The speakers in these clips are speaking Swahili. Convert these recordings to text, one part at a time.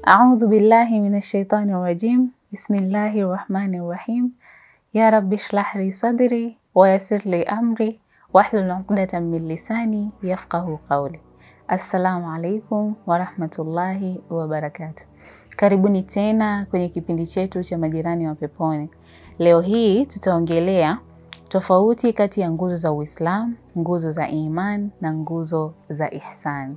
أعوذ بالله من الشيطان الرجيم. بسم الله الرحمن الرحيم. يا رب اشرح لي صدري ويسر لي أمري واحلل عقدة من لساني يفقه قولي. Assalamu alaikum wa rahmatullahi wa barakatuh. Karibuni tena kwenye kipindi chetu cha Majirani wa Peponi. Leo hii tutaongelea tofauti kati ya nguzo za Uislamu, nguzo za iman na nguzo za ihsan.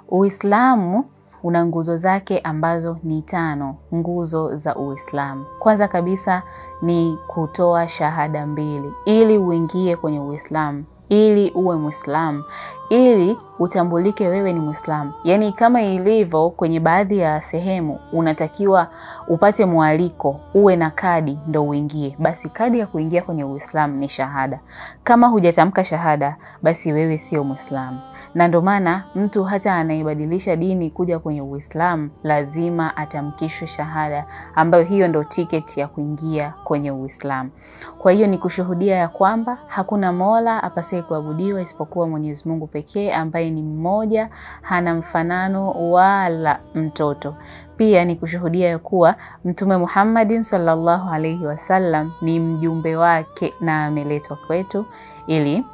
Uislamu una nguzo zake ambazo ni 5 nguzo za Uislamu. Kwanza kabisa ni kutoa shahada 2 ili uingie kwenye Uislamu, ili uwe Muislamu, ili utambulike wewe ni Muislamu. Yani kama ilivyo kwenye baadhi ya sehemu unatakiwa upate mwaliko, uwe na kadi ndo uingie. Basi kadi ya kuingia kwenye Uislamu ni shahada. Kama hujatamka shahada, basi wewe sio Muislamu. Na ndo maana mtu hata anaibadilisha dini kuja kwenye Uislamu lazima atamkishwe shahada, ambayo hiyo ndo tiketi ya kuingia kwenye Uislamu. Kwa hiyo ni kushuhudia ya kwamba hakuna Mola apasaye kuabudiwa isipokuwa Mwenyezi Mungu pekee, ambaye ni mmoja, hana mfanano wala mtoto. Pia ni kushuhudia ya kuwa Mtume Muhammadin sallallahu alaihi wasallam ni mjumbe wake na ameletwa kwetu ili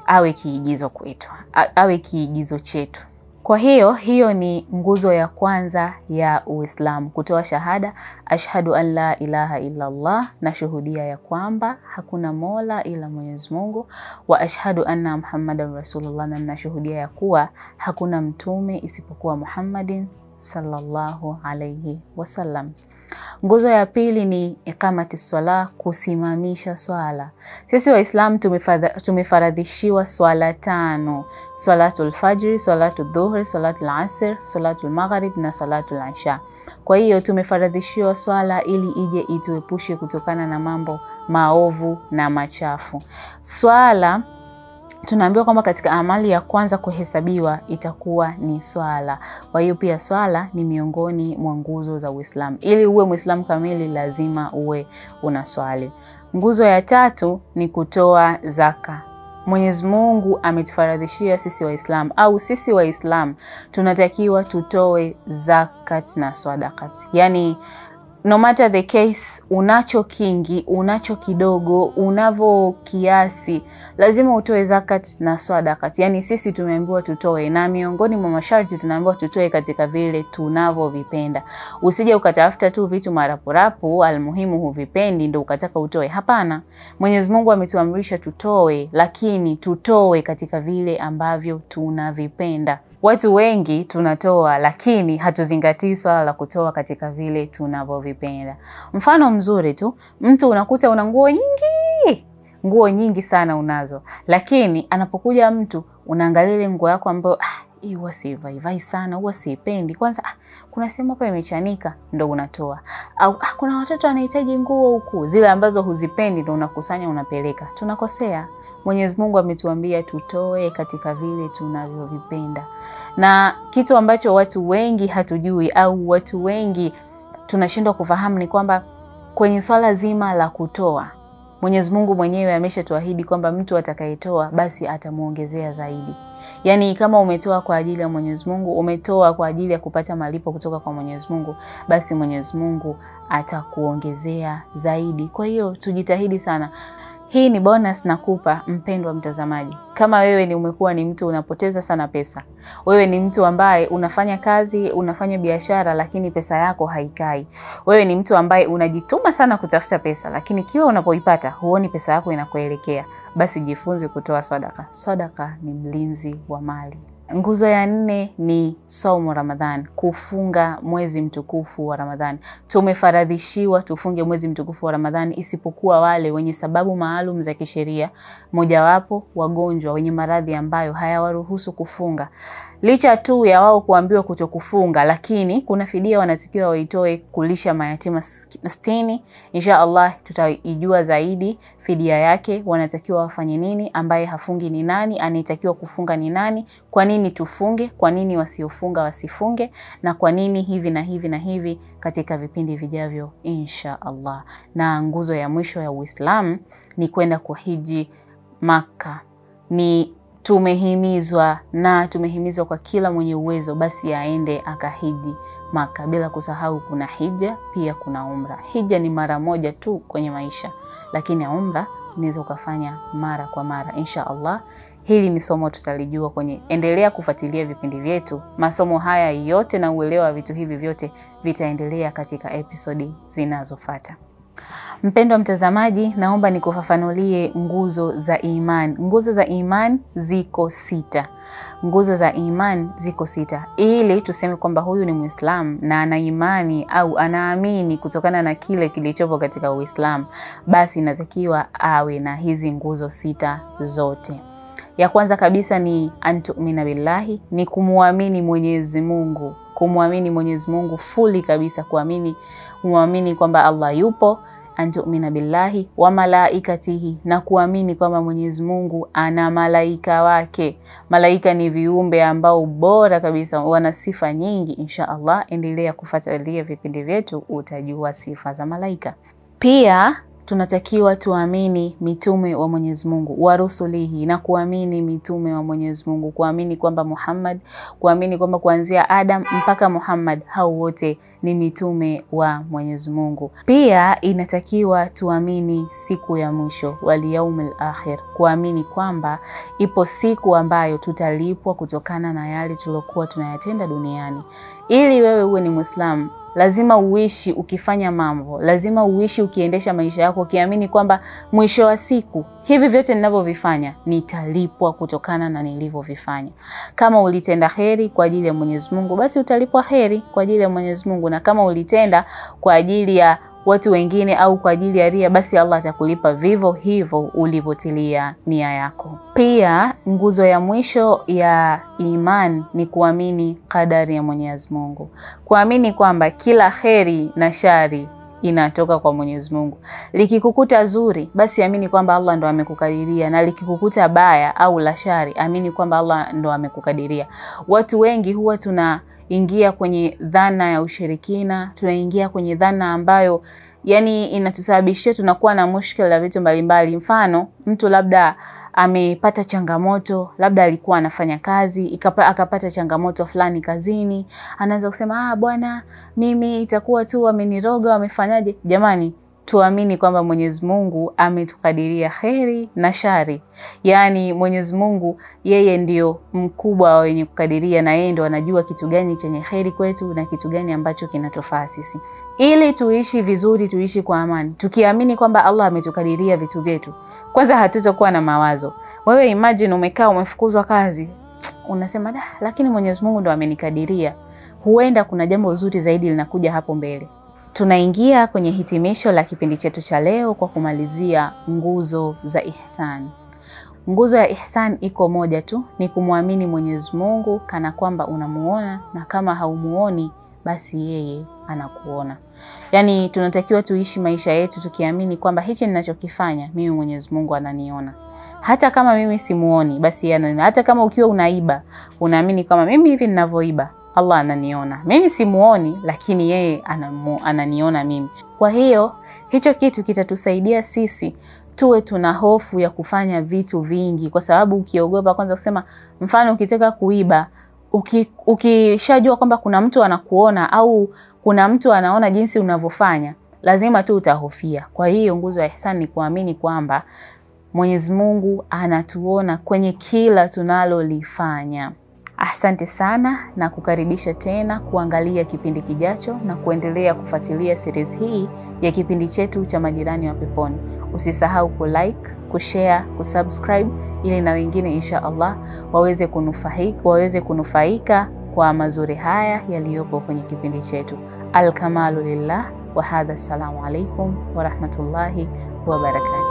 awe kiigizo kwetu, awe kiigizo chetu. Kwa hiyo ni nguzo ya kwanza ya Uislamu, kutoa shahada, ashhadu an la ilaha illa Allah, na shuhudia ya kwamba hakuna Mola ila Mwenyezi Mungu, wa ashhadu anna Muhammadan Rasulullah, na nashuhudia ya kuwa hakuna mtume isipokuwa Muhammadin sallallahu alayhi wasallam. Nguzo ya pili ni iqamati swala, kusimamisha swala. Sisi Waislamu tumefaradhishiwa swala 5: swalatul fajr, swalatul dhuhr, swalatul asr, swalatul maghrib na swalatul isha. Kwa hiyo tumefaradhishiwa swala ili ije ituepushe kutokana na mambo maovu na machafu. Swala tunaambiwa kwamba katika amali ya kwanza kuhesabiwa itakuwa ni swala. Kwa hiyo pia swala ni miongoni mwa nguzo za Uislamu. Ili uwe Muislamu kamili lazima uwe unaswali. Nguzo ya 3 ni kutoa zaka. Mwenyezi Mungu ametufaradhishia sisi Waislamu, au sisi Waislamu tunatakiwa tutoe zakat na sadaqat. Yani no matter the case, unacho kingi, unacho kidogo, unavo kiasi, lazima utoe zakat na sadaqat. Yani sisi tumeambiwa tutoe, na miongoni mwa masharti tunaambiwa tutoe katika vile tunavovipenda. Usije ukatafuta tu vitu marapurapu, almuhimu huvipendi ndo ukataka utoe. Hapana. Mwenyezi Mungu ametuamrisha tutoe, lakini tutoe katika vile ambavyo tunavipenda. Watu wengi tunatoa lakini hatuzingatii swala la kutoa katika vile tunavovipenda. Mfano mzuri tu, mtu unakuta una nguo nyingi sana unazo, lakini anapokuja mtu unaangalia ile nguo yako ambayo hii huwa siivai sana, huwa siipendi. Kwanza kuna sehemu hapa imechanika, ndo unatoa. Au kuna watoto wanahitaji nguo huku, zile ambazo huzipendi ndo unakusanya unapeleka. Tunakosea. Mwenyezi Mungu ametuambia tutoe katika vile tunavyovipenda. Na kitu ambacho watu wengi hatujui, au watu wengi tunashindwa kufahamu, ni kwamba kwenye swala zima la kutoa, Mwenyezi Mungu mwenyewe ameshatuahidi kwamba mtu atakayetoa basi atamuongezea zaidi. Yani kama umetoa kwa ajili ya Mwenyezi Mungu, umetoa kwa ajili ya kupata malipo kutoka kwa Mwenyezi Mungu, basi Mwenyezi Mungu atakuongezea zaidi. Kwa hiyo tujitahidi sana. Hii ni bonus nakupa mpendwa mtazamaji. Kama wewe umekuwa ni mtu unapoteza sana pesa, wewe ni mtu ambaye unafanya kazi, unafanya biashara lakini pesa yako haikai, wewe ni mtu ambaye unajituma sana kutafuta pesa lakini kila unapoipata huoni pesa yako inakoelekea, basi jifunze kutoa sadaka. Sadaka ni mlinzi wa mali. Nguzo ya 4 ni saumu Ramadhan, kufunga mwezi mtukufu wa Ramadhan. Tumefaradhishiwa tufunge mwezi mtukufu wa Ramadhan isipokuwa wale wenye sababu maalum za kisheria, mojawapo wagonjwa wenye maradhi ambayo hayawaruhusu kufunga. Licha tu ya wao kuambiwa kutokufunga, lakini kuna fidia wanatakiwa waitoe kulisha mayatima 60. Insha Allah tutaijua zaidi fidia yake, wanatakiwa wafanye nini, ambaye hafungi ni nani, anayetakiwa kufunga ni nani, kwa nini tufunge, kwa nini wasiofunga wasifunge, na kwa nini hivi na hivi na hivi, katika vipindi vijavyo insha Allah. Na nguzo ya mwisho ya Uislamu ni kwenda kuhiji Maka. Ni tumehimizwa kwa kila mwenye uwezo basi aende akahiji Maka. Bila kusahau kuna hija, pia kuna umra. Hija ni mara moja tu kwenye maisha, lakini umra unaweza ukafanya mara kwa mara insha Allah. Hili ni somo tutalijua kwenye, endelea kufuatilia vipindi vyetu. Masomo haya yote na uelewa vitu hivi vyote vitaendelea katika episodi zinazofuata. Mpendwa mtazamaji, naomba nikufafanulie nguzo za iman. Nguzo za iman ziko 6. Nguzo za iman ziko 6. Ili tuseme kwamba huyu ni Muislamu na ana imani au anaamini kutokana na kile kilichopo katika Uislamu, basi inatakiwa awe na hizi nguzo 6 zote. Ya kwanza kabisa ni antu'mina billahi, ni kumuamini Mwenyezi Mungu. Kumuamini Mwenyezi Mungu fully kabisa, muamini kwamba Allah yupo. Antu'mina billahi wa malaikatihi, na kuamini kwamba Mwenyezi Mungu ana malaika wake. Malaika ni viumbe ambao bora kabisa, wana sifa nyingi insha Allah. Endelea kufuatilia vipindi vyetu utajua sifa za malaika. Pia tunatakiwa tuamini mitume wa Mwenyezi Mungu, wa rusulihi, na kuamini mitume wa Mwenyezi Mungu, kuamini kwamba Muhammad, kuamini kwamba kuanzia Adam mpaka Muhammad hao wote ni mitume wa Mwenyezi Mungu. Pia inatakiwa tuamini siku ya mwisho, wal yaumil akhir, kuamini kwamba ipo siku ambayo tutalipwa kutokana na yale tulokuwa tunayatenda duniani. Ili wewe uwe ni Muislamu, lazima uishi ukifanya mambo, lazima uishi ukiendesha maisha yako ukiamini kwamba mwisho wa siku hivi vyote ninavyovifanya nitalipwa kutokana na nilivyovifanya. Kama ulitenda kheri kwa ajili ya Mwenyezi Mungu, basi utalipwa kheri kwa ajili ya Mwenyezi Mungu, na kama ulitenda kwa ajili ya watu wengine au kwa ajili ya ria, basi Allah atakulipa vivyo hivyo ulivyotilia nia yako. Pia nguzo ya mwisho ya iman ni kuamini kadari ya Mwenyezi Mungu. Kuamini kwamba kila kheri na shari inatoka kwa Mwenyezi Mungu. Likikukuta zuri, basi amini kwamba Allah ndo amekukadiria, na likikukuta baya au la shari, amini kwamba Allah ndo amekukadiria. Watu wengi huwa tunaingia kwenye dhana ya ushirikina, tunaingia kwenye dhana ambayo yani inatusababishia tunakuwa na mushkil la vitu mbalimbali. Mfano, mtu labda amepata changamoto, labda alikuwa anafanya kazi, akapata changamoto fulani kazini, anaanza kusema bwana, mimi itakuwa tu wameniroga, wamefanyaje. Jamani, tuamini kwamba Mwenyezi Mungu ametukadiria kheri na shari. Yani Mwenyezi Mungu yeye ndio mkubwa wenye kukadiria, na yeye ndio anajua kitu gani chenye kheri kwetu na kitu gani ambacho kinatufaa sisi. Ili tuishi vizuri, tuishi kwa amani, tukiamini kwamba Allah ametukadiria vitu vyetu, kwanza hatutakuwa na mawazo. Wewe imagine umekaa umefukuzwa kazi, unasema lakini Mwenyezi Mungu ndo amenikadiria. Huenda kuna jambo zuri zaidi linakuja hapo mbele. Tunaingia kwenye hitimisho la kipindi chetu cha leo kwa kumalizia nguzo za ihsan. Nguzo ya ihsan iko moja tu, ni kumwamini Mwenyezi Mungu kana kwamba unamuona, na kama haumuoni basi yeye anakuona. Yani tunatakiwa tuishi maisha yetu tukiamini kwamba hichi ninachokifanya mimi Mwenyezi Mungu ananiona. Hata kama mimi simuoni, basi yeye ananiona. Hata kama ukiwa unaiba, unaamini kama mimi hivi ninavyoiba Allah ananiona. Mimi simuoni, lakini yeye ananiona mimi. Kwa hiyo hicho kitu kitatusaidia sisi tuwe tuna hofu ya kufanya vitu vingi, kwa sababu ukiogopa kwanza kusema, mfano ukitaka kuiba, ukishajua kwamba kuna mtu anakuona au kuna mtu anaona jinsi unavyofanya, lazima tu utahofia. Kwa hiyo nguzo ya ihsan ni kuamini kwamba Mwenyezi Mungu anatuona kwenye kila tunalolifanya. Asante sana na kukaribisha tena kuangalia kipindi kijacho na kuendelea kufuatilia series hii ya kipindi chetu cha Majirani wa Peponi. Usisahau kulike, kushare, kusubscribe ili na wengine insha Allah waweze kunufaika kwa mazuri haya yaliyopo kwenye kipindi chetu. Al-kamalu lillah wa hadha, assalamu alaikum wa rahmatullahi wa barakatuh.